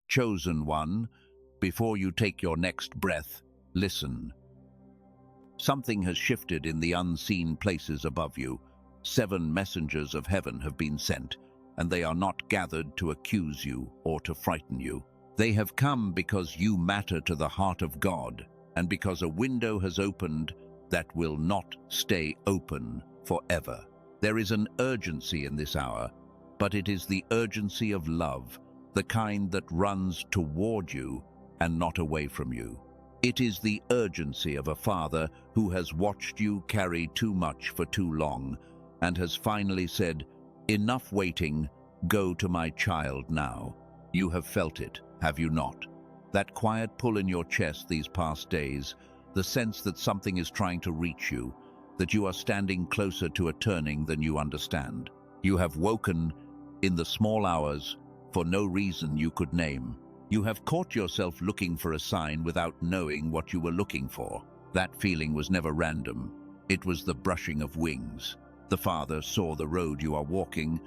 Chosen one, before you take your next breath, listen. Something has shifted in the unseen places above you. 7 messengers of heaven have been sent, and they are not gathered to accuse you or to frighten you. They have come because you matter to the heart of God, and because a window has opened that will not stay open forever. There is an urgency in this hour, but it is the urgency of love, the kind that runs toward you and not away from you. It is the urgency of a father who has watched you carry too much for too long and has finally said, "Enough waiting, go to my child now." You have felt it, have you not? That quiet pull in your chest these past days, the sense that something is trying to reach you, that you are standing closer to a turning than you understand. You have woken in the small hours for no reason you could name. You have caught yourself looking for a sign without knowing what you were looking for. That feeling was never random. It was the brushing of wings. The Father saw the road you are walking,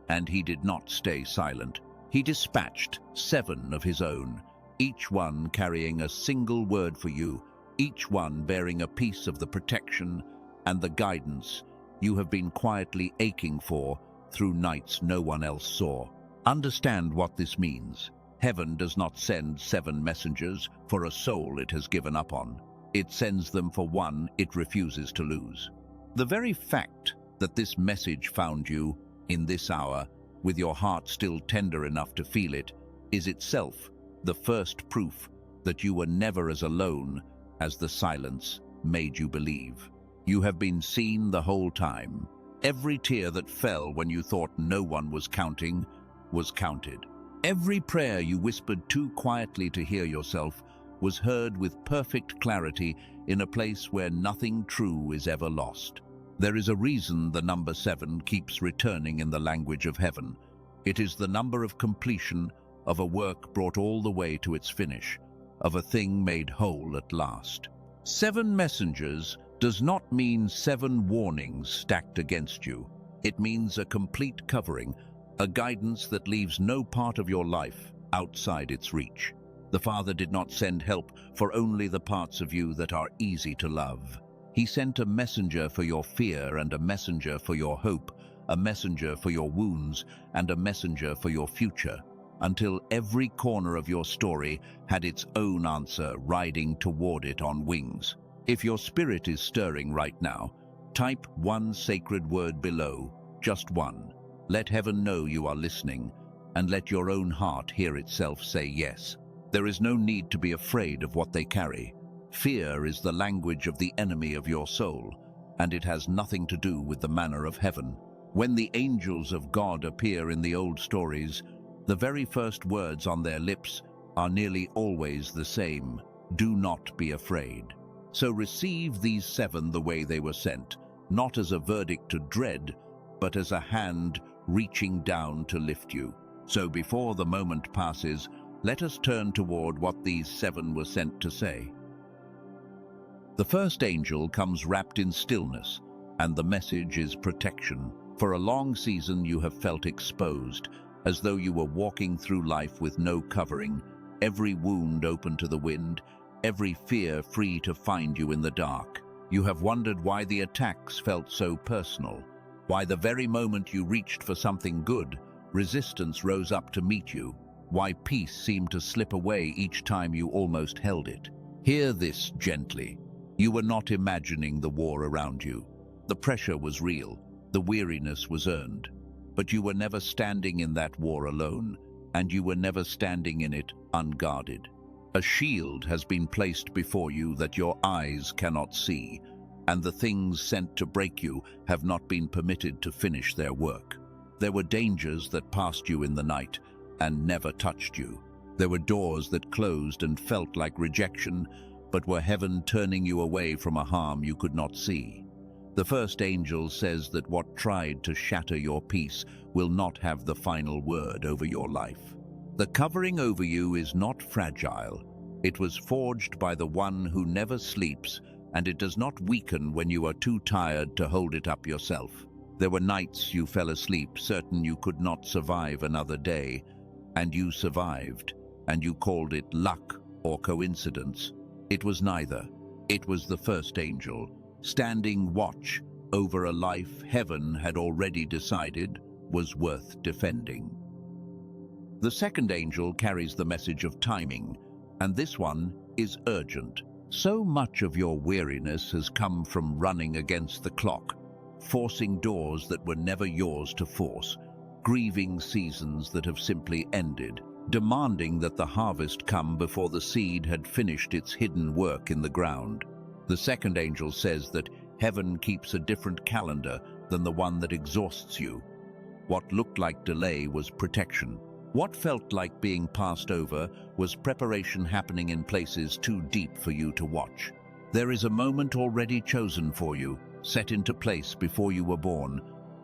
and he did not stay silent. He dispatched 7 of his own, each one carrying a single word for you, each one bearing a piece of the protection and the guidance you have been quietly aching for through nights no one else saw. Understand what this means. Heaven does not send 7 messengers for a soul it has given up on. It sends them for one it refuses to lose. The very fact that this message found you in this hour, with your heart still tender enough to feel it, is itself the first proof that you were never as alone as the silence made you believe. You have been seen the whole time. Every tear that fell when you thought no one was counting was counted. Every prayer you whispered too quietly to hear yourself was heard with perfect clarity in a place where nothing true is ever lost. There is a reason the number 7 keeps returning in the language of heaven. It is the number of completion, of a work brought all the way to its finish, of a thing made whole at last. 7 messengers does not mean 7 warnings stacked against you. It means a complete covering, a guidance that leaves no part of your life outside its reach. The Father did not send help for only the parts of you that are easy to love. He sent a messenger for your fear and a messenger for your hope, a messenger for your wounds and a messenger for your future, until every corner of your story had its own answer riding toward it on wings. If your spirit is stirring right now, type 1 sacred word below, just one. Let heaven know you are listening, and let your own heart hear itself say yes. There is no need to be afraid of what they carry. Fear is the language of the enemy of your soul, and it has nothing to do with the manner of heaven. When the angels of God appear in the old stories, the very first words on their lips are nearly always the same: do not be afraid. So receive these 7 the way they were sent, not as a verdict to dread, but as a hand reaching down to lift you. So before the moment passes, let us turn toward what these 7 were sent to say. The first angel comes wrapped in stillness, and the message is protection. For a long season you have felt exposed, as though you were walking through life with no covering, every wound open to the wind, every fear free to find you in the dark. You have wondered why the attacks felt so personal, why the very moment you reached for something good, resistance rose up to meet you, why peace seemed to slip away each time you almost held it. Hear this gently. You were not imagining the war around you. The pressure was real, the weariness was earned, but you were never standing in that war alone, and you were never standing in it unguarded. A shield has been placed before you that your eyes cannot see, and the things sent to break you have not been permitted to finish their work. There were dangers that passed you in the night and never touched you. There were doors that closed and felt like rejection, but were heaven turning you away from a harm you could not see. The first angel says that what tried to shatter your peace will not have the final word over your life. The covering over you is not fragile. It was forged by the one who never sleeps, and it does not weaken when you are too tired to hold it up yourself. There were nights you fell asleep, certain you could not survive another day, and you survived. and you called it luck or coincidence. It was neither. It was the first angel, standing watch over a life heaven had already decided was worth defending. The second angel carries the message of timing, and this one is urgent. So much of your weariness has come from running against the clock, forcing doors that were never yours to force, grieving seasons that have simply ended, demanding that the harvest come before the seed had finished its hidden work in the ground. The second angel says that heaven keeps a different calendar than the one that exhausts you. What looked like delay was protection. What felt like being passed over was preparation happening in places too deep for you to watch. There is a moment already chosen for you, set into place before you were born,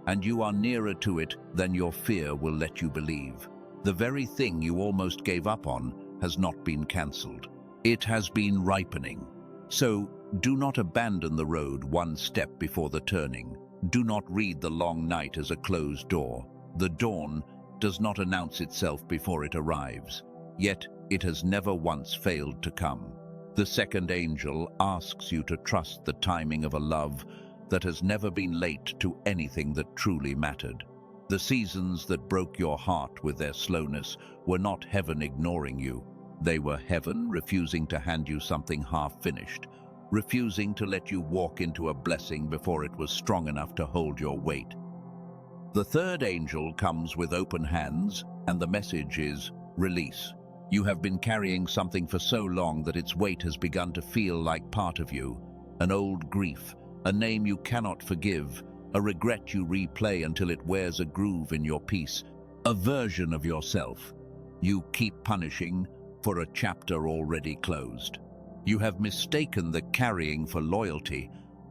and you are nearer to it than your fear will let you believe. The very thing you almost gave up on has not been cancelled. It has been ripening. So do not abandon the road one step before the turning. Do not read the long night as a closed door. The dawn does not announce itself before it arrives, yet it has never once failed to come. The second angel asks you to trust the timing of a love that has never been late to anything that truly mattered. The seasons that broke your heart with their slowness were not heaven ignoring you. They were heaven refusing to hand you something half-finished, refusing to let you walk into a blessing before it was strong enough to hold your weight. The third angel comes with open hands, and the message is release. You have been carrying something for so long that its weight has begun to feel like part of you, an old grief, a name you cannot forgive, a regret you replay until it wears a groove in your peace, a version of yourself you keep punishing for a chapter already closed. You have mistaken the carrying for loyalty,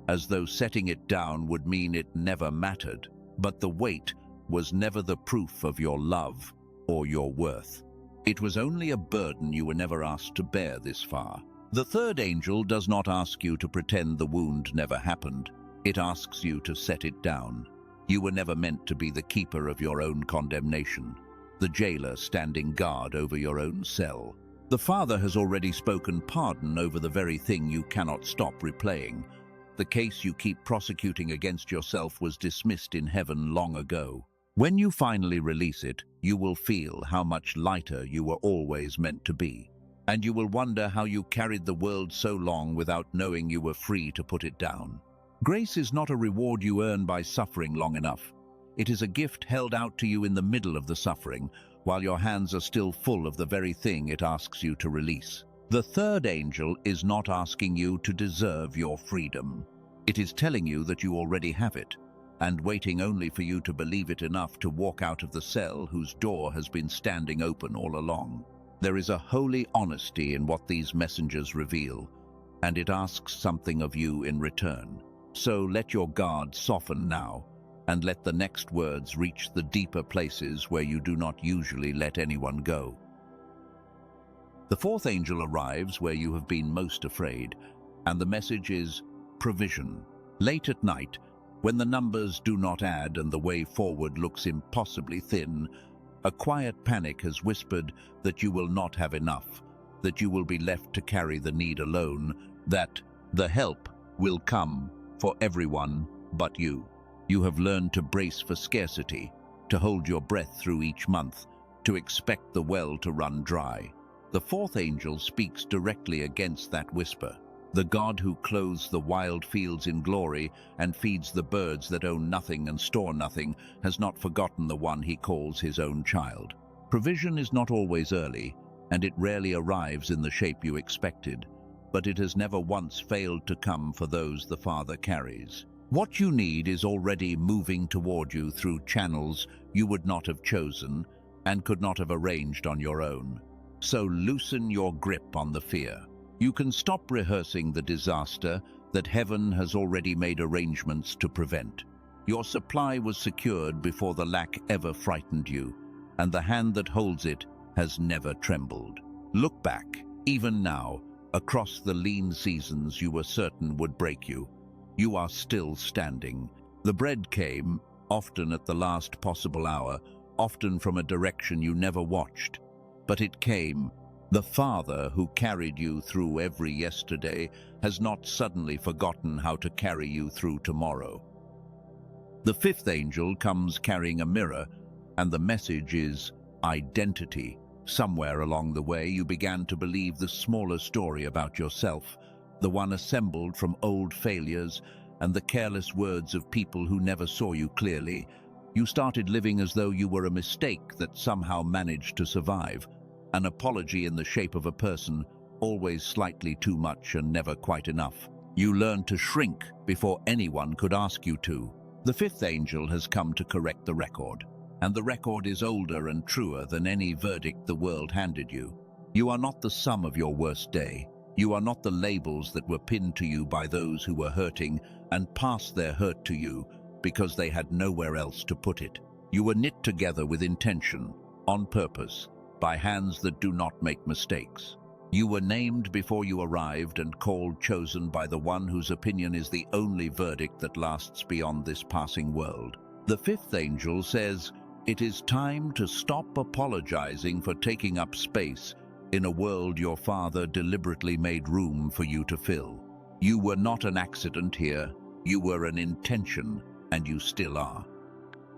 as though setting it down would mean it never mattered. But the weight was never the proof of your love or your worth. It was only a burden you were never asked to bear this far. The third angel does not ask you to pretend the wound never happened. It asks you to set it down. You were never meant to be the keeper of your own condemnation, the jailer standing guard over your own cell. The Father has already spoken pardon over the very thing you cannot stop replaying. The case you keep prosecuting against yourself was dismissed in heaven long ago. When you finally release it, you will feel how much lighter you were always meant to be. And you will wonder how you carried the world so long without knowing you were free to put it down. Grace is not a reward you earn by suffering long enough. It is a gift held out to you in the middle of the suffering, while your hands are still full of the very thing it asks you to release. The third angel is not asking you to deserve your freedom. It is telling you that you already have it, and waiting only for you to believe it enough to walk out of the cell whose door has been standing open all along. There is a holy honesty in what these messengers reveal, and it asks something of you in return. So let your guard soften now, and let the next words reach the deeper places where you do not usually let anyone go. The fourth angel arrives where you have been most afraid, and the message is provision. Late at night, when the numbers do not add and the way forward looks impossibly thin, a quiet panic has whispered that you will not have enough, that you will be left to carry the need alone, that the help will come for everyone but you. You have learned to brace for scarcity, to hold your breath through each month, to expect the well to run dry. The fourth angel speaks directly against that whisper. The God who clothes the wild fields in glory and feeds the birds that own nothing and store nothing has not forgotten the one he calls his own child. Provision is not always early, and it rarely arrives in the shape you expected, but it has never once failed to come for those the Father carries. What you need is already moving toward you through channels you would not have chosen and could not have arranged on your own. So loosen your grip on the fear. You can stop rehearsing the disaster that heaven has already made arrangements to prevent. Your supply was secured before the lack ever frightened you, and the hand that holds it has never trembled. Look back, even now, across the lean seasons you were certain would break you. You are still standing. The bread came, often at the last possible hour, often from a direction you never watched. But it came, The Father who carried you through every yesterday has not suddenly forgotten how to carry you through tomorrow. The fifth angel comes carrying a mirror, and the message is identity. Somewhere along the way, you began to believe the smaller story about yourself, the one assembled from old failures and the careless words of people who never saw you clearly. You started living as though you were a mistake that somehow managed to survive, an apology in the shape of a person, always slightly too much and never quite enough. You learned to shrink before anyone could ask you to. The fifth angel has come to correct the record, and the record is older and truer than any verdict the world handed you. You are not the sum of your worst day. You are not the labels that were pinned to you by those who were hurting and passed their hurt to you because they had nowhere else to put it. You were knit together with intention, on purpose, by hands that do not make mistakes. You were named before you arrived and called chosen by the one whose opinion is the only verdict that lasts beyond this passing world. The fifth angel says, "It is time to stop apologizing for taking up space in a world your Father deliberately made room for you to fill. You were not an accident here, you were an intention, and you still are."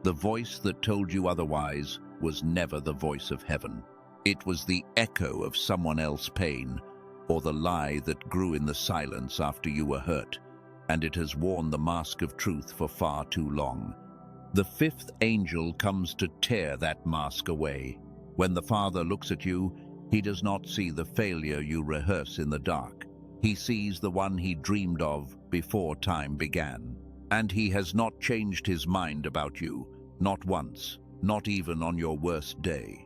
The voice that told you otherwise was never the voice of heaven. It was the echo of someone else's pain, or the lie that grew in the silence after you were hurt, and it has worn the mask of truth for far too long. The fifth angel comes to tear that mask away. When the Father looks at you, he does not see the failure you rehearse in the dark. He sees the one he dreamed of before time began. And he has not changed his mind about you, not once, not even on your worst day.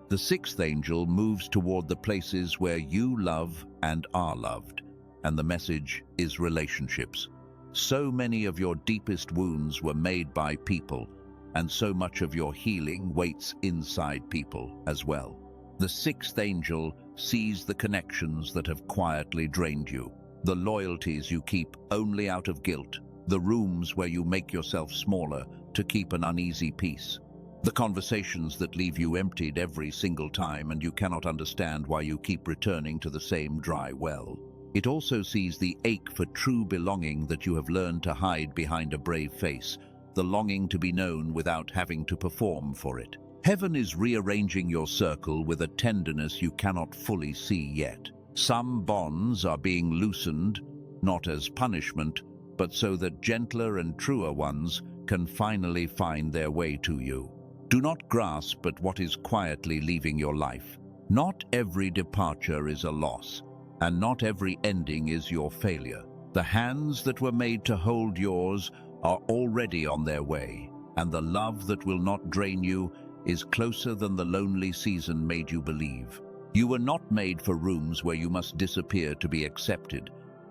The sixth angel moves toward the places where you love and are loved, and the message is relationships. So many of your deepest wounds were made by people, and so much of your healing waits inside people as well. The sixth angel sees the connections that have quietly drained you, the loyalties you keep only out of guilt, the rooms where you make yourself smaller to keep an uneasy peace, the conversations that leave you emptied every single time and you cannot understand why you keep returning to the same dry well. It also sees the ache for true belonging that you have learned to hide behind a brave face, the longing to be known without having to perform for it. Heaven is rearranging your circle with a tenderness you cannot fully see yet. Some bonds are being loosened, not as punishment, but so that gentler and truer ones can finally find their way to you. Do not grasp at what is quietly leaving your life. Not every departure is a loss, and not every ending is your failure. The hands that were made to hold yours are already on their way, and the love that will not drain you is closer than the lonely season made you believe. You were not made for rooms where you must disappear to be accepted.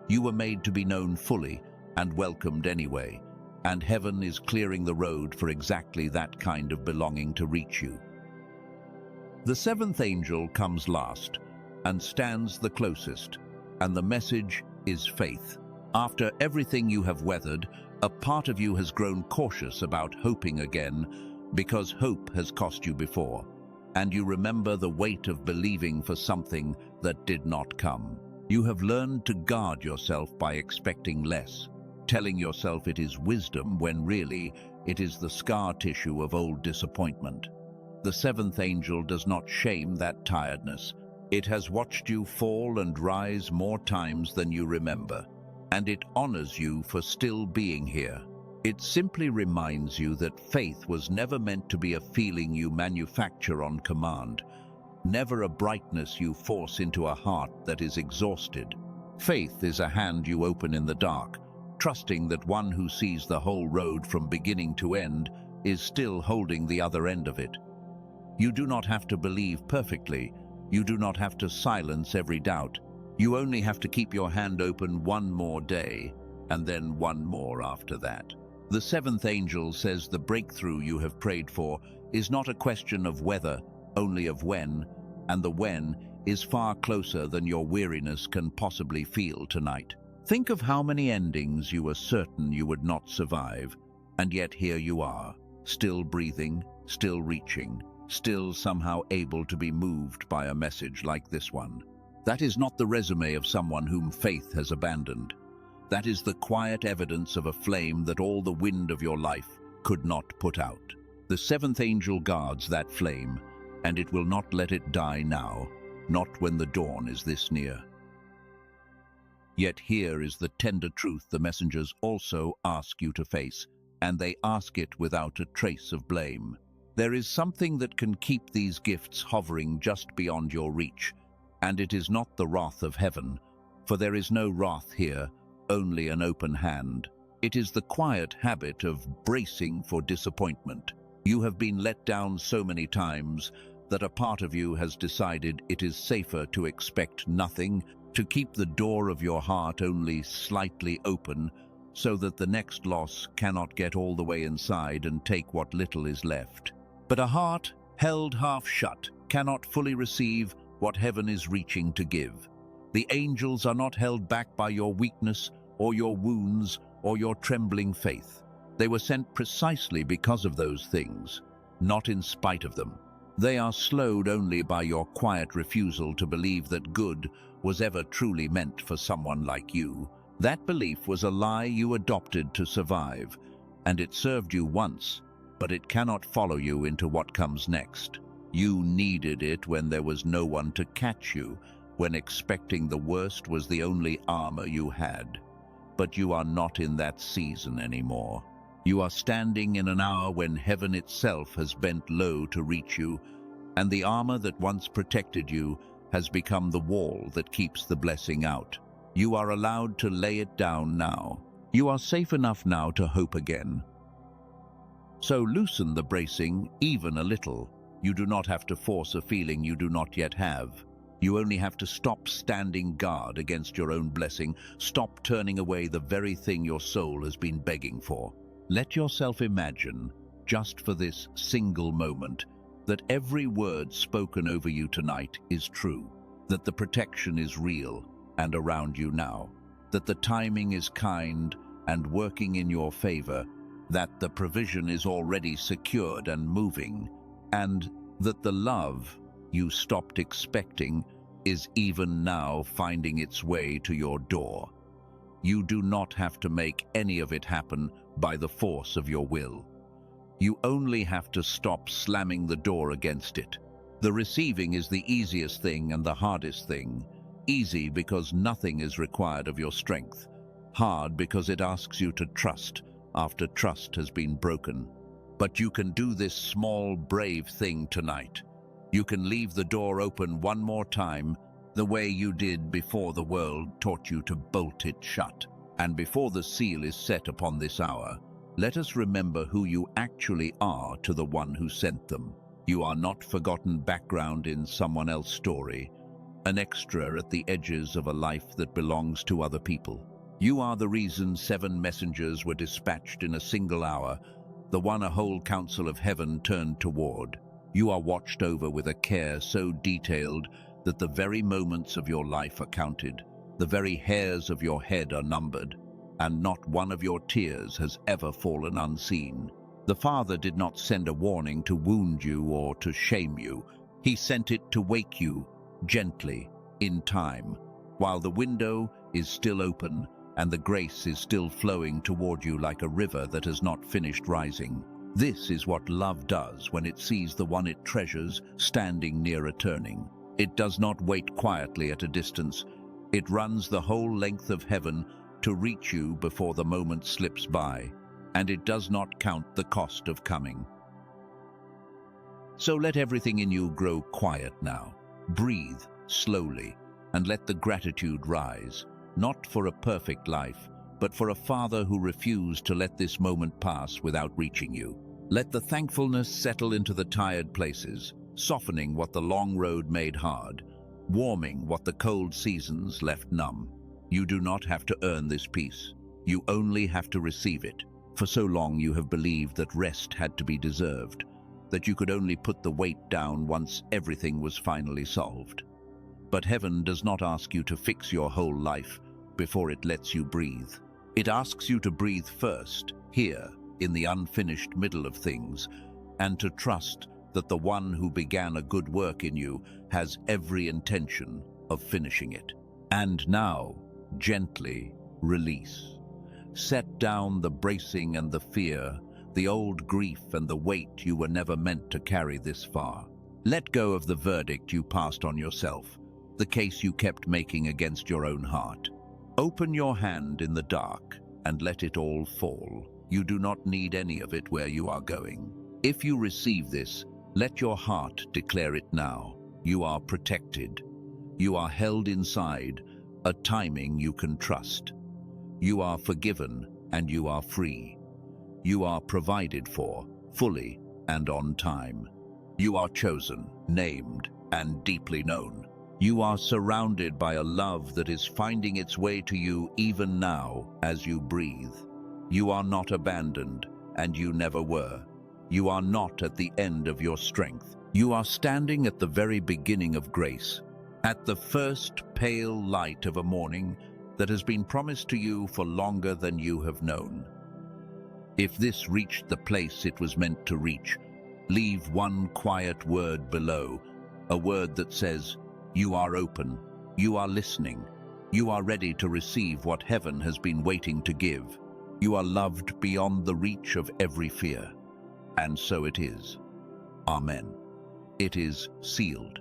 You were made to be known fully and welcomed anyway, and heaven is clearing the road for exactly that kind of belonging to reach you. The seventh angel comes last and stands the closest, and the message is faith. After everything you have weathered, a part of you has grown cautious about hoping again because hope has cost you before, and you remember the weight of believing for something that did not come. You have learned to guard yourself by expecting less, telling yourself it is wisdom when really it is the scar tissue of old disappointment. The seventh angel does not shame that tiredness. It has watched you fall and rise more times than you remember, and it honors you for still being here. It simply reminds you that faith was never meant to be a feeling you manufacture on command, never a brightness you force into a heart that is exhausted. Faith is a hand you open in the dark, trusting that one who sees the whole road from beginning to end is still holding the other end of it. You do not have to believe perfectly. You do not have to silence every doubt. You only have to keep your hand open one more day, and then one more after that. The seventh angel says the breakthrough you have prayed for is not a question of whether, only of when, and the when is far closer than your weariness can possibly feel tonight. Think of how many endings you were certain you would not survive, and yet here you are, still breathing, still reaching. still somehow able to be moved by a message like this one. That is not the resume of someone whom faith has abandoned. That is the quiet evidence of a flame that all the wind of your life could not put out. The seventh angel guards that flame, and it will not let it die now, not when the dawn is this near. Yet here is the tender truth the messengers also ask you to face, and they ask it without a trace of blame. There is something that can keep these gifts hovering just beyond your reach, and it is not the wrath of heaven, for there is no wrath here, only an open hand. It is the quiet habit of bracing for disappointment. You have been let down so many times that a part of you has decided it is safer to expect nothing, to keep the door of your heart only slightly open, so that the next loss cannot get all the way inside and take what little is left. But a heart held half shut cannot fully receive what heaven is reaching to give. The angels are not held back by your weakness or your wounds or your trembling faith. They were sent precisely because of those things, not in spite of them. They are slowed only by your quiet refusal to believe that good was ever truly meant for someone like you. That belief was a lie you adopted to survive, and it served you once, but it cannot follow you into what comes next. You needed it when there was no one to catch you, when expecting the worst was the only armor you had. But you are not in that season anymore. You are standing in an hour when heaven itself has bent low to reach you, and the armor that once protected you has become the wall that keeps the blessing out. You are allowed to lay it down now. You are safe enough now to hope again. So loosen the bracing even a little. You do not have to force a feeling you do not yet have. You only have to stop standing guard against your own blessing, stop turning away the very thing your soul has been begging for. Let yourself imagine, just for this single moment, that every word spoken over you tonight is true, that the protection is real and around you now, that the timing is kind and working in your favor, that the provision is already secured and moving, and that the love you stopped expecting is even now finding its way to your door. You do not have to make any of it happen by the force of your will. You only have to stop slamming the door against it. The receiving is the easiest thing and the hardest thing. Easy because nothing is required of your strength. Hard because it asks you to trust after trust has been broken. But you can do this small, brave thing tonight. You can leave the door open one more time, the way you did before the world taught you to bolt it shut. And before the seal is set upon this hour, let us remember who you actually are to the one who sent them. You are not forgotten background in someone else's story, an extra at the edges of a life that belongs to other people. You are the reason 7 messengers were dispatched in a single hour, the one a whole council of heaven turned toward. You are watched over with a care so detailed that the very moments of your life are counted, the very hairs of your head are numbered, and not one of your tears has ever fallen unseen. The Father did not send a warning to wound you or to shame you. He sent it to wake you, gently, in time, while the window is still open and the grace is still flowing toward you like a river that has not finished rising. This is what love does when it sees the one it treasures standing near a turning. It does not wait quietly at a distance. It runs the whole length of heaven to reach you before the moment slips by, and it does not count the cost of coming. So let everything in you grow quiet now. Breathe slowly, and let the gratitude rise, not for a perfect life, but for a Father who refused to let this moment pass without reaching you. Let the thankfulness settle into the tired places, softening what the long road made hard, warming what the cold seasons left numb. You do not have to earn this peace. You only have to receive it. For so long you have believed that rest had to be deserved, that you could only put the weight down once everything was finally solved. But heaven does not ask you to fix your whole life before it lets you breathe. It asks you to breathe first, here, in the unfinished middle of things, and to trust that the one who began a good work in you has every intention of finishing it. And now, gently release. Set down the bracing and the fear, the old grief and the weight you were never meant to carry this far. Let go of the verdict you passed on yourself, the case you kept making against your own heart. Open your hand in the dark and let it all fall. You do not need any of it where you are going. If you receive this, let your heart declare it now. You are protected. You are held inside a timing you can trust. You are forgiven and you are free. You are provided for, fully and on time. You are chosen, named, and deeply known. You are surrounded by a love that is finding its way to you even now as you breathe. You are not abandoned, and you never were. You are not at the end of your strength. You are standing at the very beginning of grace, at the first pale light of a morning that has been promised to you for longer than you have known. If this reached the place it was meant to reach, leave one quiet word below, a word that says, you are open, you are listening, you are ready to receive what heaven has been waiting to give. You are loved beyond the reach of every fear. And so it is. Amen. It is sealed.